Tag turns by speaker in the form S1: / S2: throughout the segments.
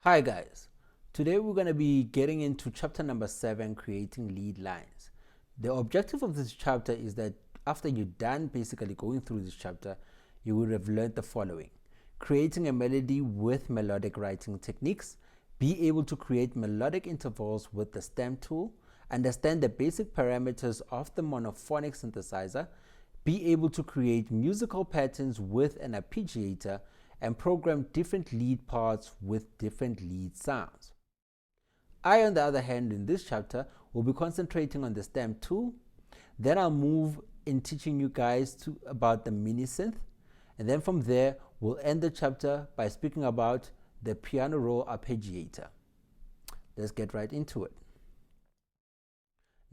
S1: Hi guys, today we're going to be getting into chapter number 7, creating lead lines. The objective of this chapter is that after you're done basically going through this chapter, you would have learned the following: creating a melody with melodic writing techniques, be able to create melodic intervals with the stem tool, understand the basic parameters of the monophonic synthesizer, be able to create musical patterns with an arpeggiator, and program different lead parts with different lead sounds. I, on the other hand, in this chapter, will be concentrating on the stem tool. Then I'll move in teaching you guys about the MiniSynth. And then from there, we'll end the chapter by speaking about the piano roll arpeggiator. Let's get right into it.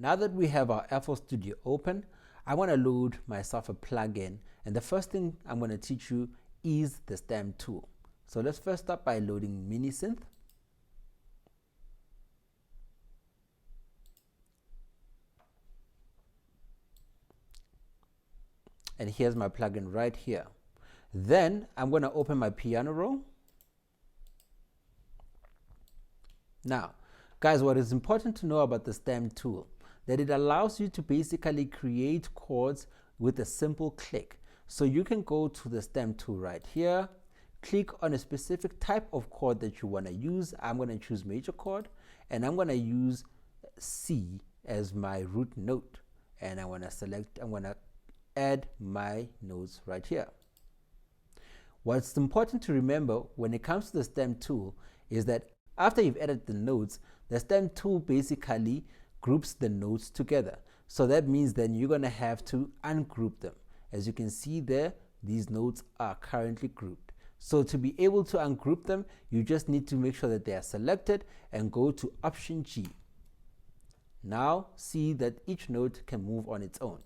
S1: Now that we have our FL Studio open, I want to load myself a plugin. And the first thing I'm going to teach you is the stem tool. So let's first start by loading MiniSynth. And here's my plugin right here. Then I'm going to open my piano roll. Now, guys, what is important to know about the stem tool, that it allows you to basically create chords with a simple click. So you can go to the stem tool right here, click on a specific type of chord that you want to use. I'm going to choose major chord, and I'm going to use C as my root note. And I'm going to add my notes right here. What's important to remember when it comes to the stem tool is that after you've added the notes, the stem tool basically groups the notes together. So that means then you're going to have to ungroup them. As you can see there, these notes are currently grouped. So to be able to ungroup them, you just need to make sure that they are selected and go to Option G. Now see that each note can move on its own.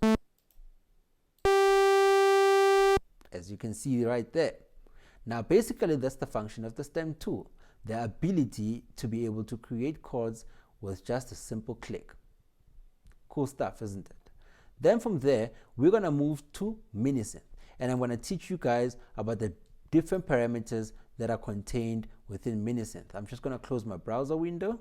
S1: As you can see right there. Now basically that's the function of the stem tool, the ability to be able to create chords with just a simple click. Cool stuff, isn't it? Then from there, we're going to move to MiniSynth. And I'm going to teach you guys about the different parameters that are contained within MiniSynth. I'm just going to close my browser window.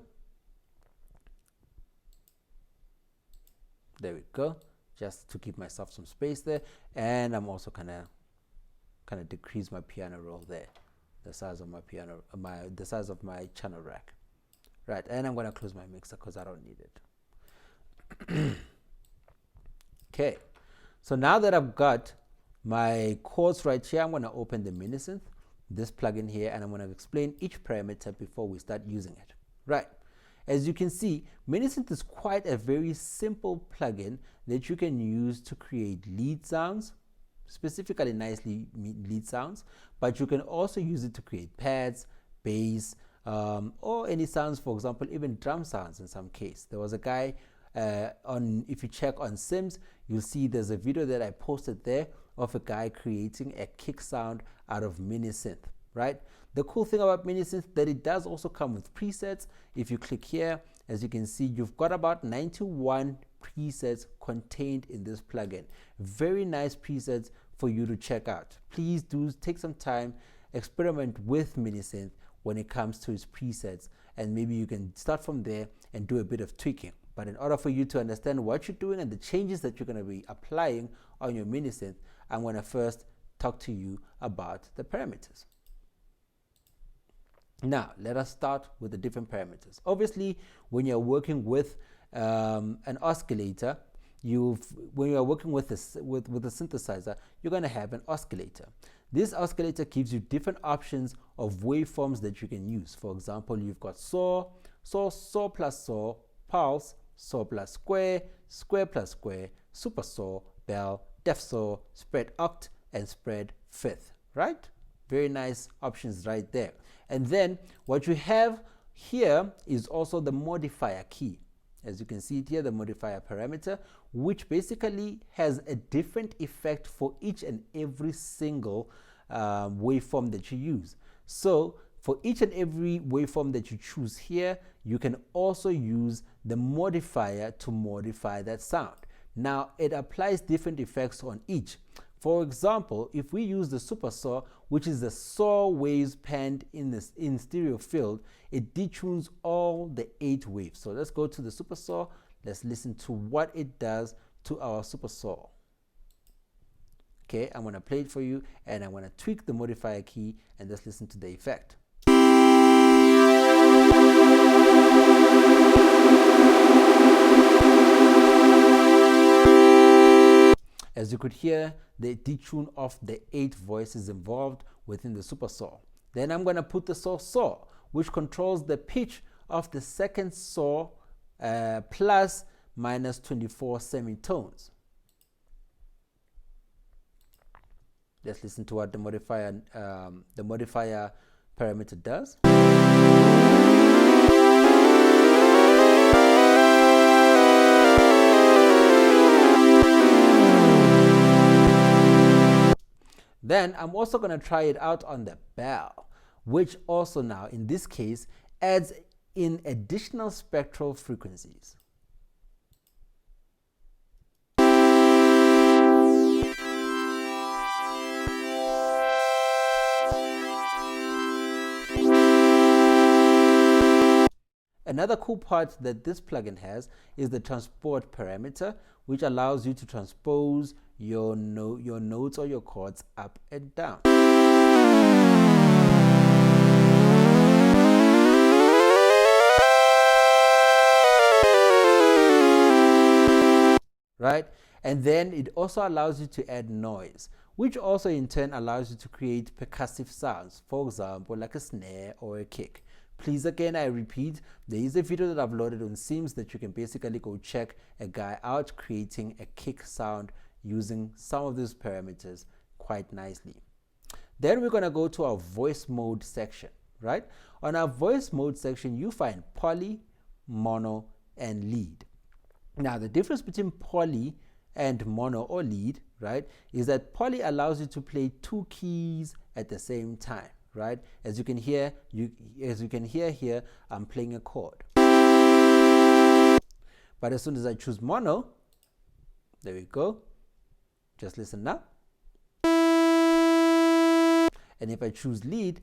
S1: There we go. Just to give myself some space there. And I'm also kind of decrease my piano roll there. The size of my piano, the size of my channel rack. Right, and I'm going to close my mixer because I don't need it. Okay, so now that I've got my chords right here, I'm going to open the MiniSynth, this plugin here, and I'm going to explain each parameter before we start using it. Right, as you can see, MiniSynth is quite a very simple plugin that you can use to create lead sounds, specifically nicely lead sounds, but you can also use it to create pads, bass, or any sounds, for example, even drum sounds in some case. There was a guy if you check on Sims, you'll see there's a video that I posted there of a guy creating a kick sound out of MiniSynth, right? The cool thing about MiniSynth that it does also come with presets. If you click here, as you can see, you've got about 91 presets contained in this plugin. Very nice presets for you to check out. Please do take some time, experiment with MiniSynth when it comes to its presets, and maybe you can start from there and do a bit of tweaking. But in order for you to understand what you're doing and the changes that you're going to be applying on your MiniSynth, I'm going to first talk to you about the parameters. Now, let us start with the different parameters. Obviously, when you're working with an oscillator, when you're working with a synthesizer, you're going to have an oscillator. This oscillator gives you different options of waveforms that you can use. For example, you've got saw, saw plus saw, pulse, saw plus square, square plus square, super saw, bell, def saw, spread oct, and spread fifth, right? Very nice options right there. And then what you have here is also the modifier key. As you can see it here, the modifier parameter, which basically has a different effect for each and every single waveform that you use. So for each and every waveform that you choose here, you can also use the modifier to modify that sound. Now, it applies different effects on each. For example, if we use the super saw, which is the saw waves panned in stereo field, it detunes all the 8 waves. So let's go to the super saw. Let's listen to what it does to our super saw. Okay, I'm going to play it for you, and I'm going to tweak the modifier key, and let's listen to the effect. As you could hear, they detune off the 8 voices involved within the super saw. Then I'm going to put the saw, which controls the pitch of the second saw plus minus 24 semitones. Let's listen to what the modifier parameter does. Then I'm also going to try it out on the bell, which also now in this case adds in additional spectral frequencies. Another cool part that this plugin has is the transport parameter, which allows you to transpose your notes or your chords up and down. Right? And then it also allows you to add noise, which also in turn allows you to create percussive sounds, for example, like a snare or a kick. Please, again, I repeat, there is a video that I've loaded on Sims that you can basically go check a guy out creating a kick sound using some of these parameters quite nicely. Then we're going to go to our voice mode section, right? On our voice mode section, you find poly, mono, and lead. Now, the difference between poly and mono or lead, right, is that poly allows you to play 2 keys at the same time. Right, as you can hear here, I'm playing a chord. But as soon as I choose mono, there we go. Just listen now. And if I choose lead,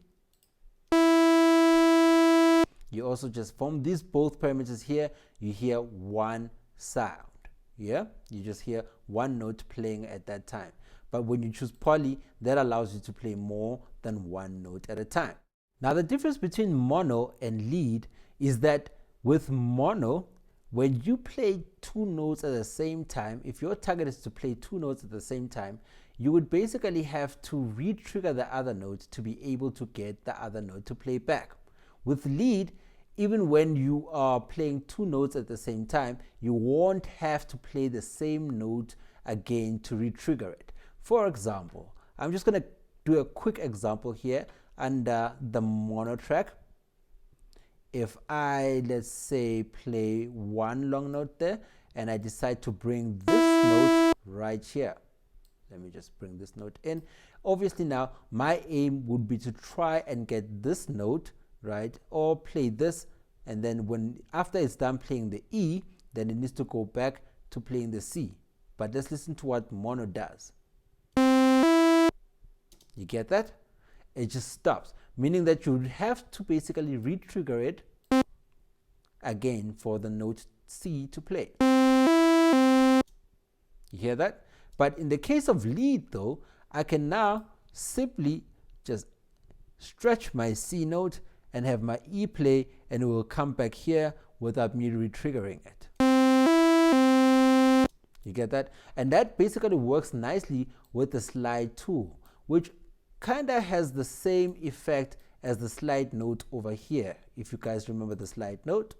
S1: you also just from these both parameters here, you hear one sound. Yeah, you just hear one note playing at that time. But when you choose poly, that allows you to play more than one note at a time. Now, the difference between mono and lead is that with mono, when you play 2 notes at the same time, if your target is to play 2 notes at the same time, you would basically have to re-trigger the other note to be able to get the other note to play back. With lead, even when you are playing 2 notes at the same time, you won't have to play the same note again to re-trigger it. For example, I'm just going to do a quick example here under the mono track. If I, let's say, play 1 long note there, and I decide to bring this note right here. Let me just bring this note in. Obviously now, my aim would be to try and get this note, right, or play this, and then after it's done playing the E, then it needs to go back to playing the C. But let's listen to what mono does. You get that? It just stops, meaning that you would have to basically re-trigger it again for the note C to play. You hear that? But in the case of lead though, I can now simply just stretch my C note and have my E play, and it will come back here without me re-triggering it. You get that? And that basically works nicely with the slide tool, which kind of has the same effect as the slide note over here. If you guys remember the slide note,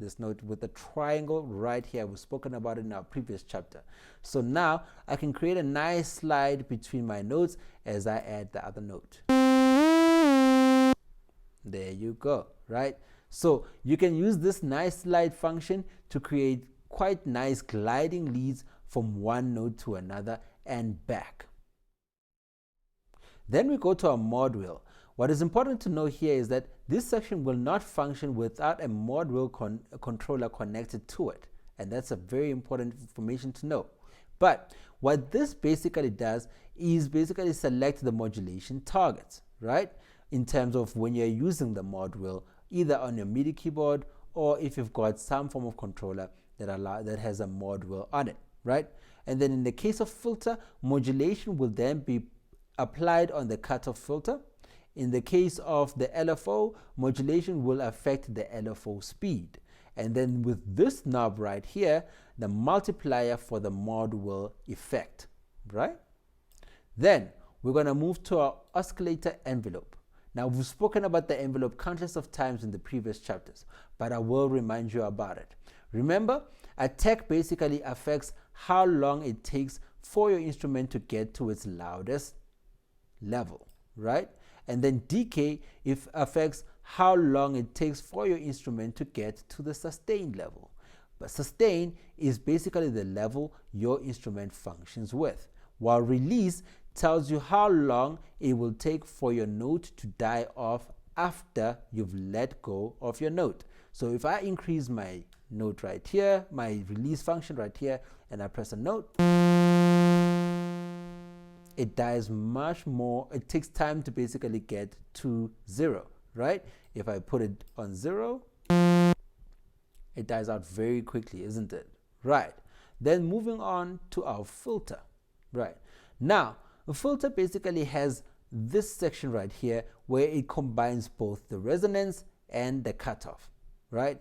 S1: this note with the triangle right here, we've spoken about it in our previous chapter. So now I can create a nice slide between my notes as I add the other note. There you go, right? So you can use this nice slide function to create quite nice gliding leads from one note to another and back. Then we go to our mod wheel. What is important to know here is that this section will not function without a mod wheel controller connected to it. And that's a very important information to know. But What this basically does is basically select the modulation targets, right? In terms of when you're using the mod wheel, either on your MIDI keyboard or if you've got some form of controller that has a mod wheel on it, right? And then in the case of filter, modulation will then be applied on the cutoff filter. In the case of the LFO, modulation will affect the LFO speed. And then with this knob right here, the multiplier for the mod wheel effect, right? Then we're going to move to our oscillator envelope. Now, we've spoken about the envelope countless of times in the previous chapters, but I will remind you about it. Remember, attack basically affects how long it takes for your instrument to get to its loudest level, right? And then decay affects how long it takes for your instrument to get to the sustain level. But sustain is basically the level your instrument functions with, while release tells you how long it will take for your note to die off after you've let go of your note. So if I increase my note right here, my release function right here, and I press a note, it dies much more. It takes time to basically get to 0, right? If I put it on 0, it dies out very quickly, isn't it? Right. Then moving on to our filter, right? Now, a filter basically has this section right here where it combines both the resonance and the cutoff, right?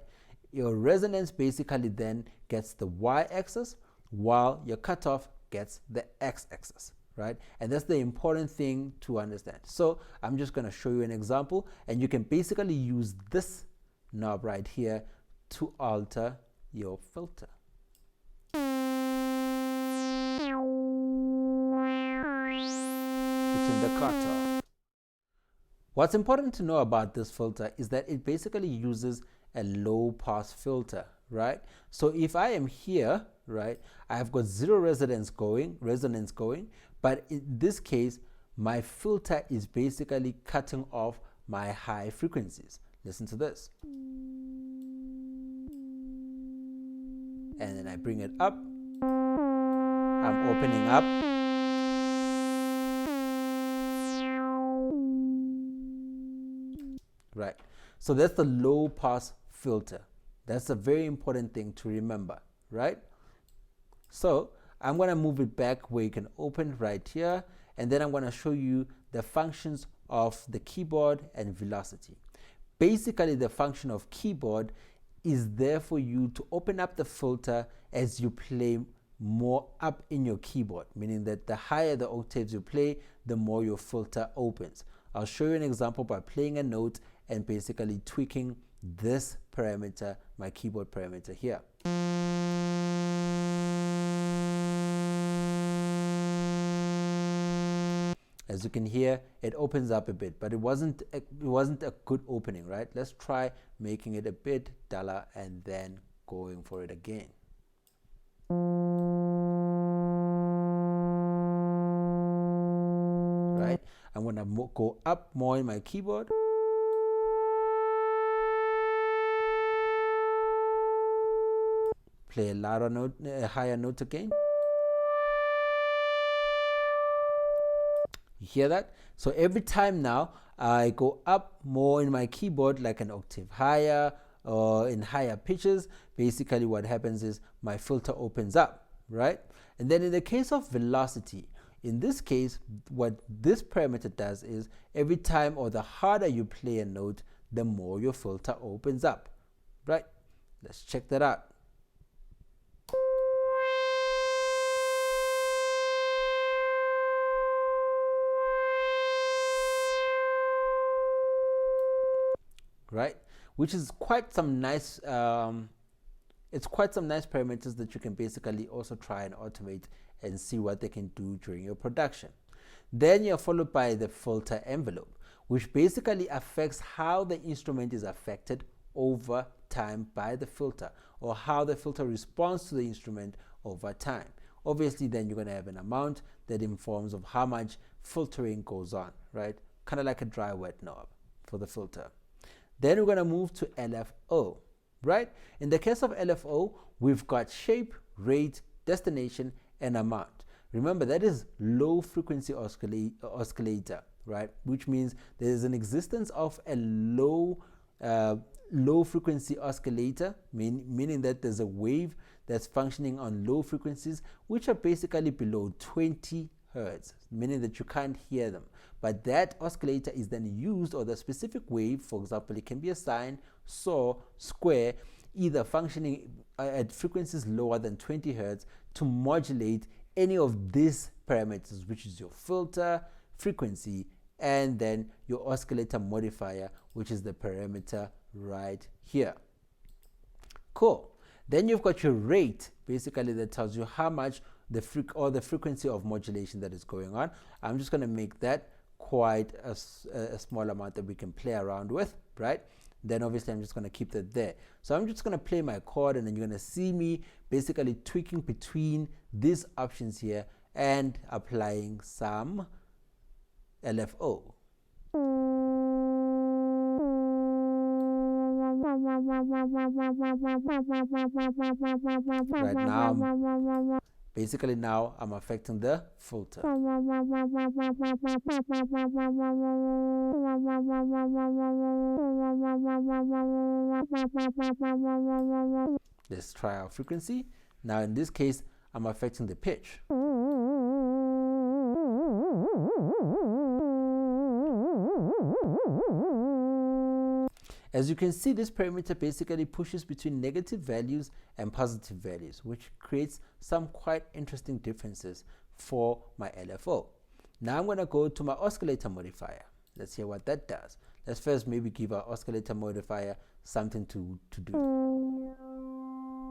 S1: Your resonance basically then gets the y-axis while your cutoff gets the x-axis, right? And that's the important thing to understand. So I'm just going to show you an example, and you can basically use this knob right here to alter your filter. The cutoff. What's important to know about this filter is that it basically uses a low pass filter, right? So if I am here, right, I've got 0 resonance going, but in this case, my filter is basically cutting off my high frequencies. Listen to this. And then I bring it up. I'm opening up. Right. So that's the low pass filter. That's a very important thing to remember, right? So I'm going to move it back where you can open right here, and then I'm going to show you the functions of the keyboard and velocity. Basically, the function of keyboard is there for you to open up the filter as you play more up in your keyboard, meaning that the higher the octaves you play, the more your filter opens. I'll show you an example by playing a note and basically tweaking this parameter, my keyboard parameter here. As you can hear, it opens up a bit, but it wasn't a good opening, right? Let's try making it a bit duller and then going for it again. Right? I'm gonna go up more in my keyboard. Play a louder note, a higher note again. You hear that? So every time now I go up more in my keyboard, like an octave higher or in higher pitches, basically what happens is my filter opens up, right? And then in the case of velocity, in this case, what this parameter does is every time, or the harder you play a note, the more your filter opens up, right? Let's check that out. Right, which is quite some nice it's quite some nice parameters that you can basically also try and automate and see what they can do during your production. Then you're followed by the filter envelope, which basically affects how the instrument is affected over time by the filter, or how the filter responds to the instrument over time. Obviously, then you're going to have an amount that informs of how much filtering goes on, right? Kind of like a dry wet knob for the filter. Then we're going to move to LFO, right? In the case of LFO, we've got shape, rate, destination, and amount. Remember, that is low frequency oscillator, right? Which means there is an existence of a low frequency oscillator, meaning that there's a wave that's functioning on low frequencies, which are basically below 20 hertz, meaning that you can't hear them. But that oscillator is then used, or the specific wave, for example, it can be a sine, saw, square, either functioning at frequencies lower than 20 hertz to modulate any of these parameters, which is your filter, frequency, and then your oscillator modifier, which is the parameter right here. Cool. Then you've got your rate, basically, that tells you how much the frequency of modulation that is going on. I'm just going to make that quite a small amount that we can play around with, right? Then obviously I'm just going to keep that there. So I'm just going to play my chord, and then you're going to see me basically tweaking between these options here and applying some LFO. Right now, basically now I'm affecting the filter. Let's try our frequency. Now in this case, I'm affecting the pitch. As you can see, this parameter basically pushes between negative values and positive values, which creates some quite interesting differences for my LFO. Now I'm going to go to my oscillator modifier. Let's hear what that does. Let's first maybe give our oscillator modifier something to do.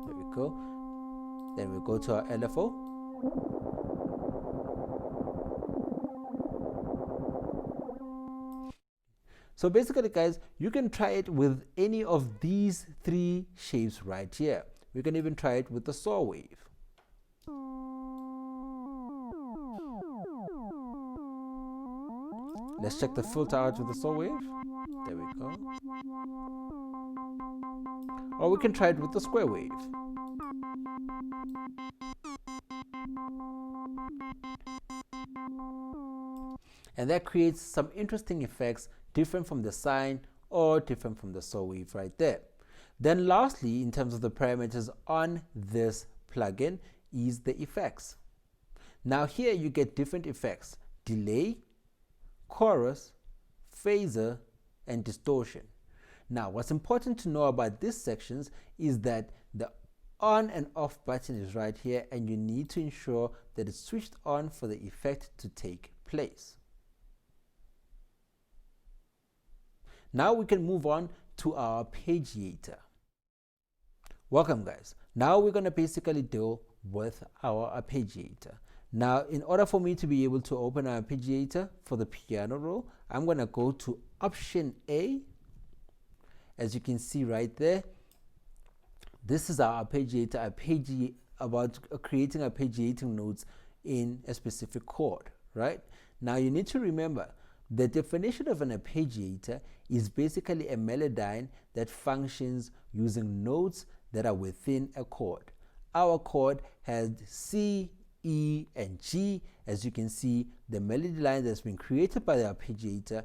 S1: There we go. Then we go to our LFO. So basically, guys, you can try it with any of these three shapes right here. We can even try it with the saw wave. Let's check the filter out with the saw wave. There we go. Or we can try it with the square wave. And that creates some interesting effects, different from the sine or different from the saw wave right there. Then lastly, in terms of the parameters on this plugin, is the effects. Now here you get different effects: delay, chorus, phaser, and distortion. Now what's important to know about these sections is that the on and off button is right here, and you need to ensure that it's switched on for the effect to take place. Now we can move on to our arpeggiator. Welcome, guys. Now we're going to basically deal with our arpeggiator. Now, in order for me to be able to open our arpeggiator for the piano roll, I'm going to go to Option A. As you can see right there, this is our arpeggiator, about creating arpeggiating notes in a specific chord, right? Now you need to remember the definition of an arpeggiator is basically a melodyne that functions using notes that are within a chord. Our chord has C, E, and G. As you can see, the melody line that's been created by the arpeggiator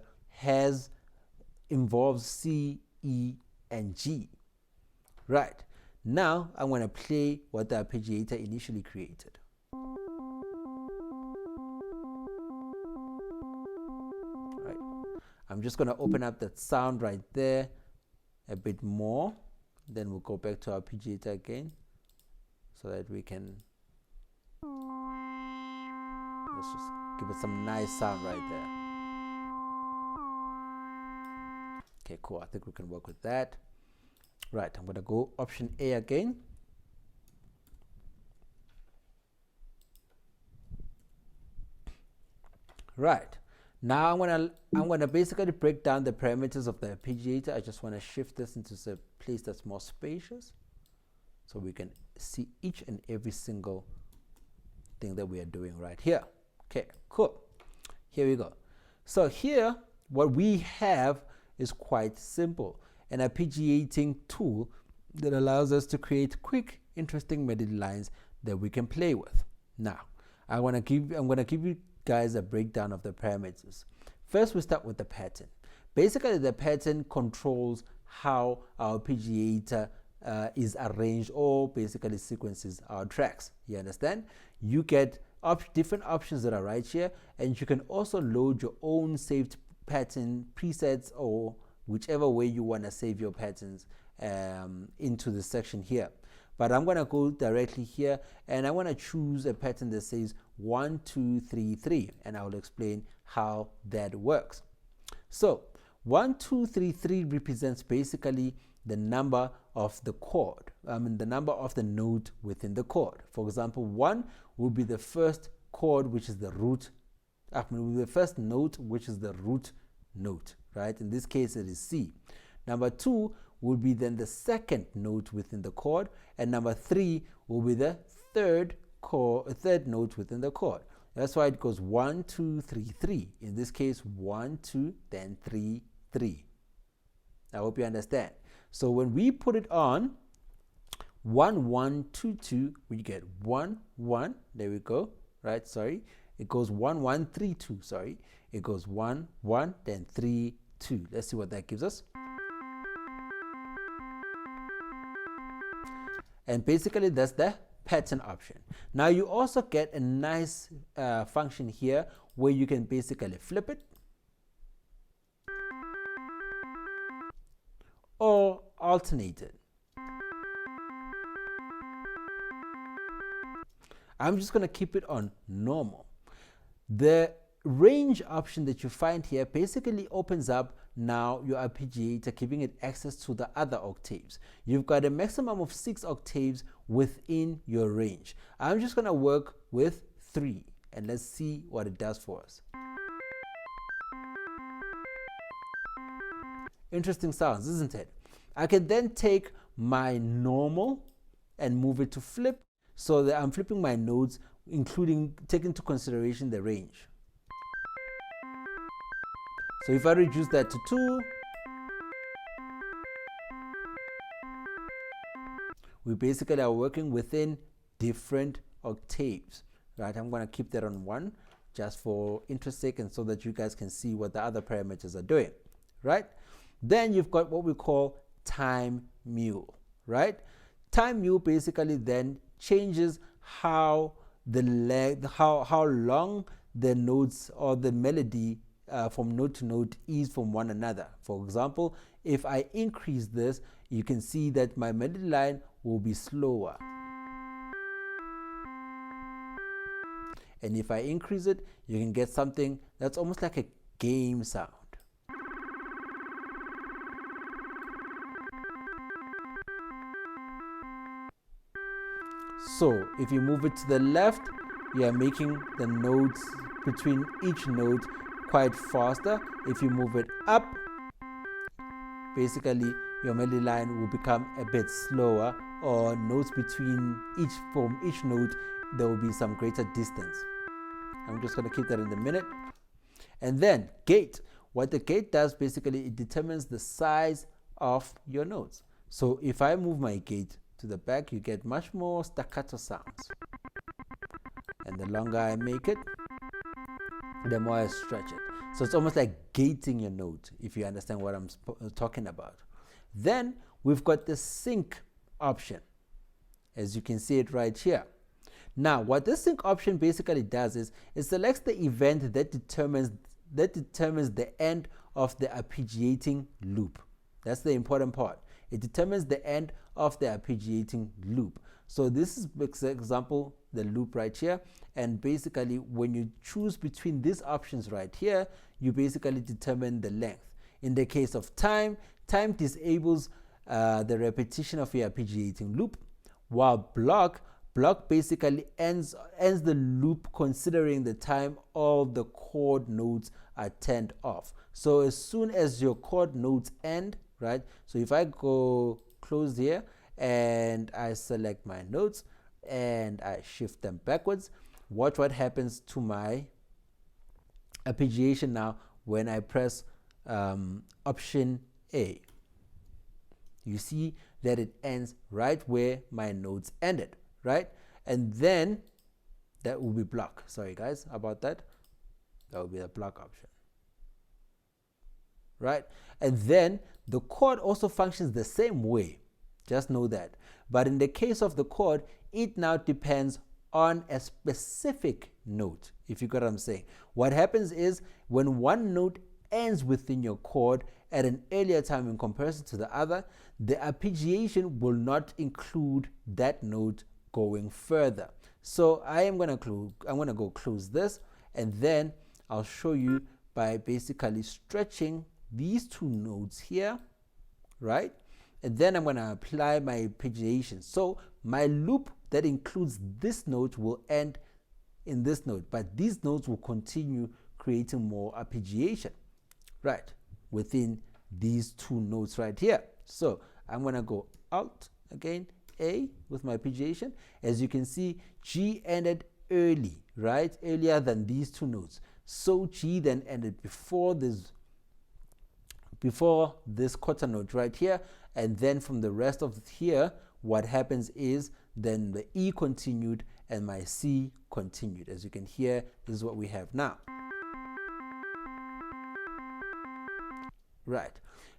S1: involves C, E, and G. Right. Now I'm going to play what the arpeggiator initially created. Right. I'm just going to open up that sound right there a bit more. Then we'll go back to our arpeggiator again so that we can, let's just give it some nice sound right there. Okay, cool. I think we can work with that. Right, I'm going to go Option A again. Right. Now I'm gonna basically break down the parameters of the arpeggiator. I just want to shift this into a place that's more spacious so we can see each and every single thing that we are doing right here. Okay, cool. Here we go. So here, what we have is quite simple. An arpeggiating tool that allows us to create quick, interesting melody lines that we can play with. Now, I'm gonna give you guys a breakdown of the parameters. First, we start with the pattern. Basically, the pattern controls how our arpeggiator is arranged, or basically sequences our tracks. You understand? You get different options that are right here, and you can also load your own saved pattern presets, or whichever way you want to save your patterns into the section here. But I'm going to go directly here, and I want to choose a pattern that says 1 2 3 3, and I will explain how that works. So 1 2 3 3 represents basically the number of the chord, the number of the note within the chord. For example, 1 will be the first chord, which is the root, will be the first note, which is the root note, right? In this case, it is C. Number 2 will be then the second note within the chord, and number 3 will be the third note within the chord. That's why it goes 1 2 3 3. In this case, 1 2 then 3 3. I hope you understand. So when we put it on 1 1 2 2, we get 1 1. There we go. Right? Sorry. It goes 1 1 3 2. Sorry. It goes 1 1 then 3 2. Let's see what that gives us. And basically that's the pattern option. Now you also get a nice function here where you can basically flip it or alternate it. I'm just going to keep it on normal. The range option that you find here basically opens up now your arpeggiator, giving it access to the other octaves. You've got a maximum of 6 octaves within your range. I'm just going to work with 3, and let's see what it does for us. Interesting sounds, isn't it? I can then take my normal and move it to flip, so that I'm flipping my notes, including taking into consideration the range. So if I reduce that to 2, we basically are working within different octaves, right? I'm going to keep that on 1 just for interest sake, and so that you guys can see what the other parameters are doing, right? Then you've got what we call time mule, right? Time mule basically then changes how how long the notes or the melody from note to note is from one another. For example, if I increase this, you can see that my melody line will be slower. And if I increase it, you can get something that's almost like a game sound. So if you move it to the left, you are making the notes between each note quite faster. If you move it up, basically your melody line will become a bit slower, or notes between each note, there will be some greater distance. I'm just going to keep that in a minute. And then gate. What the gate does, basically, it determines the size of your notes. So if I move my gate to the back, you get much more staccato sounds. And the longer I make it, the more I stretch it. So it's almost like gating your note, if you understand what I'm talking about. Then we've got the sync option, as you can see it right here. Now, what this sync option basically does is it selects the event that determines the end of the arpeggiating loop. That's the important part. It determines the end of the arpeggiating loop. So this is, for example, the loop right here. And basically, when you choose between these options right here, you basically determine the length. In the case of time, time disables the repetition of your arpeggiating loop, while block basically ends the loop considering the time all the chord notes are turned off. So as soon as your chord notes end, right? So if I go close here and I select my notes and I shift them backwards, watch what happens to my arpeggiation now when I press option A. You see that it ends right where my notes ended, right? And then That will be block. Sorry guys about that. That will be the block option. Right? And then the chord also functions the same way. Just know that. But in the case of the chord, it now depends on a specific note, if you get what I'm saying. What happens is when one note ends within your chord at an earlier time in comparison to the other, the arpeggiation will not include that note going further. So I'm gonna go close this, and then I'll show you by basically stretching these two notes here, right? And then I'm gonna apply my arpeggiation. So my loop that includes this note will end in this note, but these notes will continue creating more arpeggiation, right, within these two notes right here. So I'm gonna go Alt again, A with my arpeggiation. As you can see, G ended early, right, earlier than these two notes. So G then ended before this quarter note right here, and then from the rest of here, what happens is then the E continued and my C continued. As you can hear, this is what we have now. Right.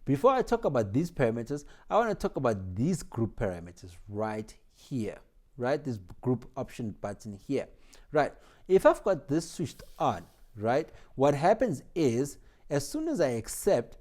S1: Before I talk about these parameters, I want to talk about these group parameters right here, right? This group option button here, right? If I've got this switched on, right, what happens is as soon as I accept,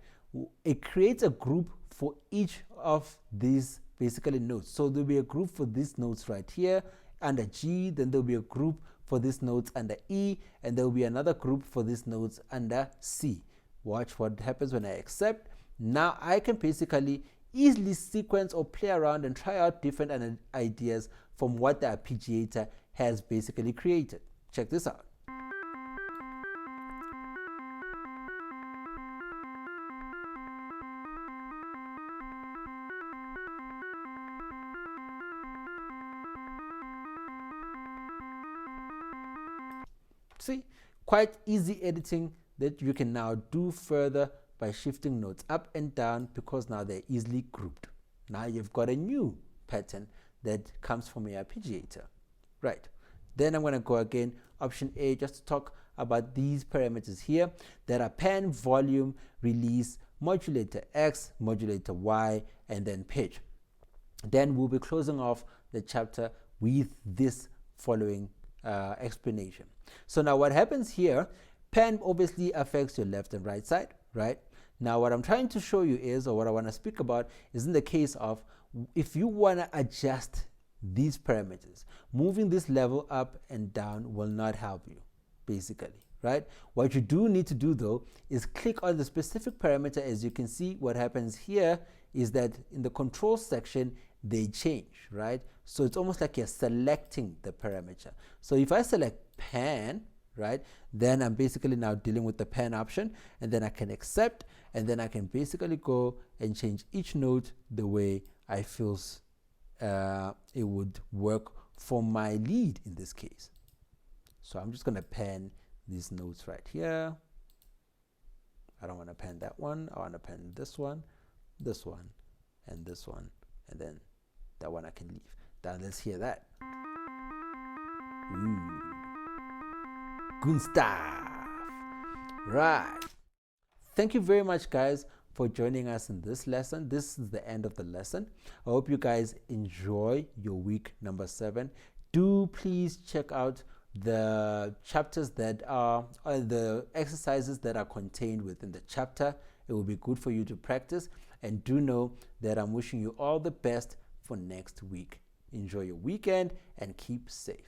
S1: it creates a group for each of these basically notes. So there'll be a group for these notes right here under G, then there'll be a group for these notes under E, and there'll be another group for these notes under C. Watch what happens when I accept. Now I can basically easily sequence or play around and try out different ideas from what the arpeggiator has basically created. Check this out. See, quite easy editing that you can now do further by shifting notes up and down, because now they're easily grouped. Now you've got a new pattern that comes from your arpeggiator. Right. Then I'm going to go again, option A, just to talk about these parameters here that are pan, volume, release, modulator X, modulator Y, and then pitch. Then we'll be closing off the chapter with this following explanation. So now what happens here, pan obviously affects your left and right side, right? Now what I'm trying to show you is, or what I want to speak about, is in the case of if you want to adjust these parameters, moving this level up and down will not help you, basically, right? What you do need to do though is click on the specific parameter. As you can see, what happens here is that in the control section, they change, right? So it's almost like you're selecting the parameter. So if I select pan, right, then I'm basically now dealing with the pan option, and then I can accept, and then I can basically go and change each note the way I feel it would work for my lead in this case. So I'm just going to pan these notes right here. I don't want to pan that one. I want to pan this one, and this one, and then that one I can leave. Now let's hear that. Ooh. Good stuff. Right. Thank you very much, guys, for joining us in this lesson. This is the end of the lesson. I hope you guys enjoy your week number 7. Do please check out the chapters that are the exercises that are contained within the chapter. It will be good for you to practice, and do know that I'm wishing you all the best for next week. Enjoy your weekend and keep safe.